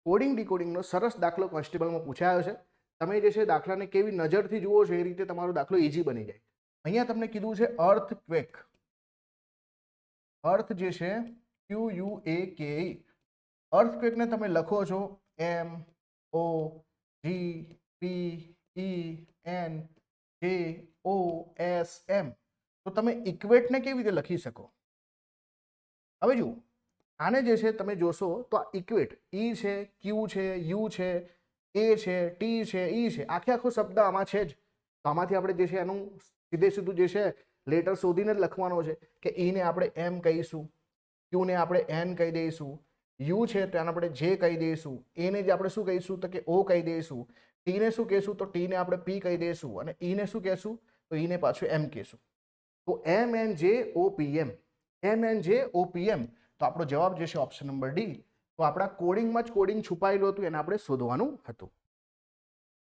Coding ડીકોડિંગનો સરસ દાખલો કોન્સ્ટેબલમાં પૂછાયો છે. તમે જે છે દાખલાને કેવી નજરથી જુઓ છો એ રીતે તમારો દાખલો ઇઝી બની જાય. અહીંયા તમને કીધું છે અર્થક્વેક. અર્થ જે છે QUAKE. અર્થક્વેકને તમે લખો છો MOGPENJOSM. તો તમે ઇક્વેટને કેવી રીતે લખી શકો? હવે જુઓ, આને જે છે તમે જોશો તો આ ઇક્વેટ ઈ છે, ક્યુ છે, યુ છે, એ છે, ટી છે, ઈ છે, આખે આખો શબ્દ આમાં છે જ. તો આમાંથી આપણે જે છે એનું સીધે સીધું જે છે લેટર શોધીને જ લખવાનો છે કે ઈને આપણે એમ કહીશું, ક્યુને આપણે એન કહી દઈશું, યુ છે તો એને આપણે જે કહી દઈશું, એને જે આપણે શું કહીશું તો કે ઓ કહી દઈશું, ટીને શું કહીશું તો ટીને આપણે પી કહી દઈશું, અને ઈને શું કહેશું તો ઈને પાછું એમ કહીશું. તો MNJOPM. MNJOPM. તો આપણો જવાબ જે છે ઓપ્શન નંબર ડી. તો આપણા કોડિંગમાં જ કોડિંગ છુપાયેલું હતું, એને આપણે શોધવાનું હતું.